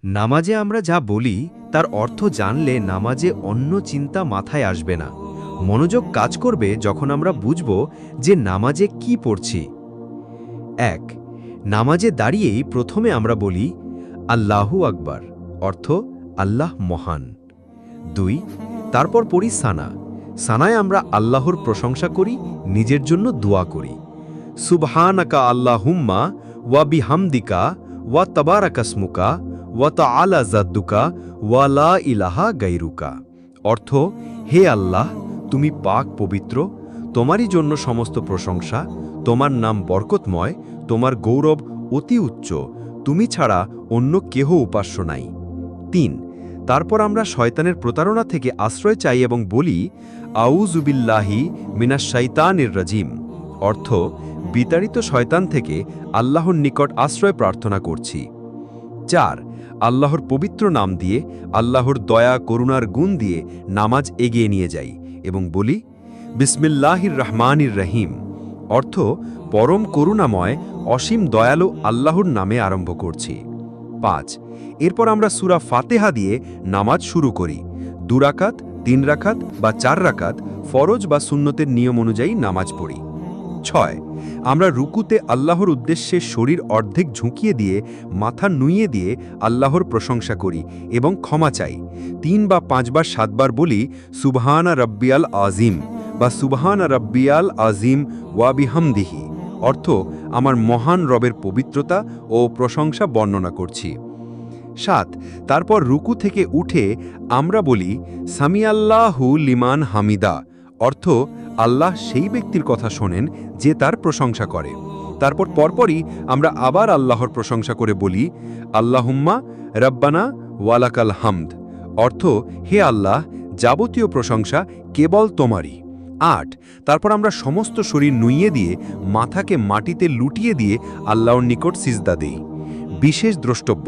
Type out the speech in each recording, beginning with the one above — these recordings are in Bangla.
নামাজে আমরা যা বলি তার অর্থ জানলে নামাজে অন্য চিন্তা মাথায় আসবে না। মনোযোগ কাজ করবে যখন আমরা বুঝব যে নামাজে কি পড়ছি। ১। নামাজে দাঁড়িয়েই প্রথমে আমরা বলি আল্লাহু আকবার, অর্থ আল্লাহ মহান। ২। তারপর পড়ি সানা। সানায় আমরা আল্লাহর প্রশংসা করি, নিজের জন্য দোয়া করি। সুবহানাকা আল্লাহুম্মা ওয়া বিহামদিকা ওয়া তাবারাকাসমুকা ওয়া তাআলা জাদ্দুকা ওয়া লা ইলাহা গায়রুকা, অর্থ হে আল্লাহ, তুমি পাক পবিত্র, তোমারই জন্য সমস্ত প্রশংসা, তোমার নাম বরকতময়, তোমার গৌরব অতি উচ্চ, তুমি ছাড়া অন্য কেহ উপাস্য নাই। ৩। তারপর আমরা শয়তানের প্রতারণা থেকে আশ্রয় চাই এবং বলি আউযু বিল্লাহি মিনাশ শাইতানির রাজিম, অর্থ বিতাড়িত শয়তান থেকে আল্লাহর নিকট আশ্রয় প্রার্থনা করছি। ৪। আল্লাহর পবিত্র নাম দিয়ে, আল্লাহর দয়া করুণার গুণ দিয়ে নামাজ এগিয়ে নিয়ে যাই এবং বলি বিসমিল্লাহির রহমানির রহিম, অর্থ পরম করুণাময় অসীম দয়ালু আল্লাহর নামে আরম্ভ করছি। ৫। এরপর আমরা সূরা ফাতেহা দিয়ে নামাজ শুরু করি। ২ রাকাত, ৩ রাকাত বা ৪ রাকাত ফরজ বা সুন্নতের নিয়ম অনুযায়ী নামাজ পড়ি। ৬। আমরা রুকুতে আল্লাহর উদ্দেশ্যে শরীর অর্ধেক ঝুঁকিয়ে দিয়ে মাথা নুইয়ে দিয়ে আল্লাহর প্রশংসা করি এবং ক্ষমা চাই। ৩ বা ৫ বার ৭ বার বলি সুবহানা রাব্বিয়াল আজিম বা সুবহানা রাব্বিয়াল আজিম ওয়া বিহামদিহি, অর্থ আমার মহান রবের পবিত্রতা ও প্রশংসা বর্ণনা করছি। ৭। তারপর রুকু থেকে উঠে আমরা বলি সামিআল্লাহু লিমান হামিদা, অর্থ আল্লাহ সেই ব্যক্তির কথা শোনেন যে তার প্রশংসা করে। তারপর পরপরই আমরা আবার আল্লাহর প্রশংসা করে বলি আল্লাহুম্মা রব্বানা ওয়ালাকাল হামদ, অর্থ হে আল্লাহ, যাবতীয় প্রশংসা কেবল তোমারই। ৮। তারপর আমরা সমস্ত শরীর নুইয়ে দিয়ে মাথাকে মাটিতে লুটিয়ে দিয়ে আল্লাহর নিকট সিজদা দেই। বিশেষ দ্রষ্টব্য,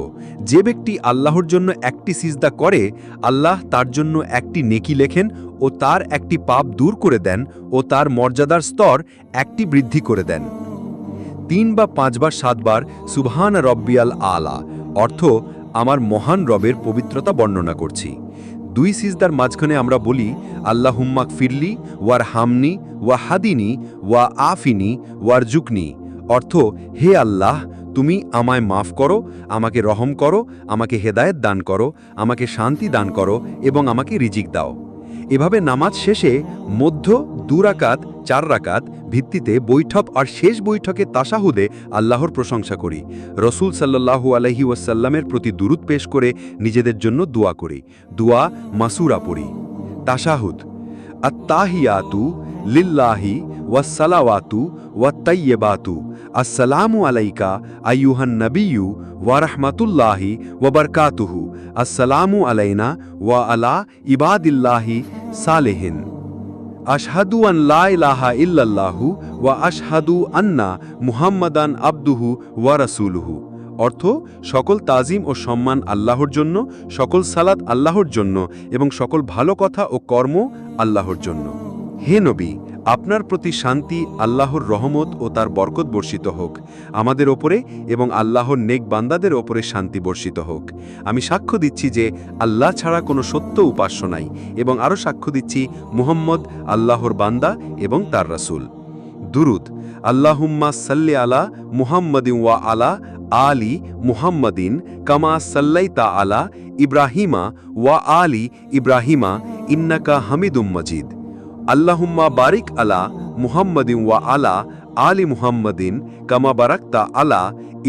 যে ব্যক্তি আল্লাহর জন্য একটি সিজদা করে আল্লাহ তার জন্য একটি নেকি লেখেন ও তার একটি পাপ দূর করে দেন ও তার মর্যাদার স্তর একটি বৃদ্ধি করে দেন। ৩ বা ৫ বার ৭ বার সুবহান রব্বিয়াল আলা, অর্থ আমার মহান রবের পবিত্রতা বর্ণনা করছি। ২ সিজদার মাঝখানে আমরা বলি আল্লাহুম্মাক ফিরলি ওয়ার হামনি ওয়া হাদিনি ওয়া আফিনি ওয়ার জুকনি, অর্থ হে আল্লাহ, তুমি আমায় মাফ করো, আমাকে রহম করো, আমাকে হেদায়েত দান করো, আমাকে শান্তি দান করো এবং আমাকে রিজিক দাও। এভাবে নামাজ শেষে মধ্য ২ রাকাত ৪ রাকাত ভিত্তিতে বৈঠক আর শেষ বৈঠকে তাশাহুদে আল্লাহর প্রশংসা করি, রসুল সাল্লাল্লাহু আলাইহি ওয়াসাল্লামের প্রতি দুরূদ পেশ করে নিজেদের জন্য দোয়া করি, দোয়া মাসুরা পড়ি। তাশাহুদ আত্তাহিয়াতু লিল্লাহি ওয়াসসালাওয়াতু ওয়াত্তাইয়্যিবাতু আসসালামু আলাইকা আইয়ুহান নাবিয়্যু ওয়া রাহমাতুল্লাহি ওয়া বারাকাতুহু আসসালামু আলাইনা ওয়া আলা ইবাদিল্লাহি সালেহিন আশহাদু আন লা ইলাহা ইল্লাল্লাহু ওয়া আশহাদু আন্না মুহাম্মাদান আবদুহু ওয়া রাসূলুহু, অর্থ সকল তাজিম ও সম্মান আল্লাহর জন্য, সকল সালাত আল্লাহর জন্য এবং সকল ভালো কথা ও কর্ম আল্লাহর জন্য। হে নবী, আপনার প্রতি শান্তি, আল্লাহর রহমত ও তার বরকত বর্ষিত হোক আমাদের ওপরে এবং আল্লাহর নেক বান্দাদের ওপরে শান্তি বর্ষিত হোক। আমি সাক্ষ্য দিচ্ছি যে আল্লাহ ছাড়া কোনো সত্য উপাস্য নাই এবং আরও সাক্ষ্য দিচ্ছি মুহাম্মদ আল্লাহর বান্দা এবং তার রাসূল। দুরুদ আল্লাহুম্মা সাল্লি আলা মুহাম্মাদিন ওয়া আলা আলি মুহাম্মাদিন কামা সাল্লাইতা আলা ইব্রাহিমা ওয়া আলি ইব্রাহিমা ইন্নাকা হামিদুম মাজিদ। আল্লাহুম্মা বারিক আলা মুহাম্মাদিন ওয়া আলা আলি মুহাম্মাদিন কামা বারাকতা আলা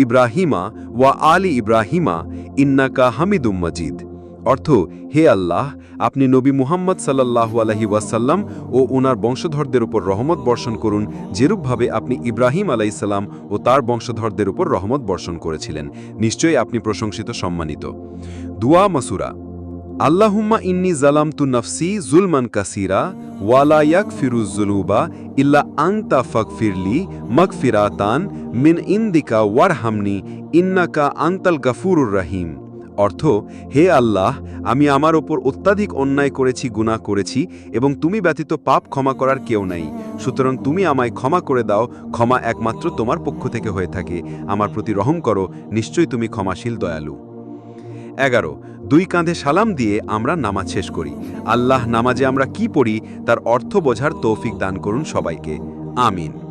ইব্রাহিমা ওয়া আলি ইব্রাহিমা ইন্নাকা হামিদুম মাজিদ, অর্থ হে আল্লাহ, আপনি নবী মুহাম্মদ সাল্লাল্লাহু আলাইহি ওয়াসাল্লাম ও ওনার বংশধরদের উপর রহমত বর্ষণ করুন যেরূপভাবে আপনি ইব্রাহিম আলাইহিস সালাম ও তার বংশধরদের উপর রহমত বর্ষণ করেছিলেন। নিশ্চয়ই আপনি প্রশংসিত, সম্মানিত। দুয়া মাসুরা আল্লাহুম্মা ইন্নী জালামতু নাফসি যুলমান কাসীরা ওয়া লা ইয়াগফিরুয যুনুবা ইল্লা আনতা ফাগফিরলি মাগফিরাতান মিন ইনদিকা ওয়ারহামনি ইন্নাকা আনতাল গাফুরুর রহিম, অর্থ হে আল্লাহ, আমি আমার ওপর অত্যাধিক অন্যায় করেছি, গুনাহ করেছি এবং তুমি ব্যতীত পাপ ক্ষমা করার কেউ নাই, সুতরাং তুমি আমায় ক্ষমা করে দাও, ক্ষমা একমাত্র তোমার পক্ষ থেকে হয়ে থাকে, আমার প্রতি রহম করো, নিশ্চয়ই তুমি ক্ষমাশীল দয়ালু। 11 দুই কাঁধে সালাম দিয়ে আমরা নামাজ শেষ করি। আল্লাহ নামাজে আমরা কি পড়ি তার অর্থ বোঝার তৌফিক দান করুন সবাইকে। আমিন।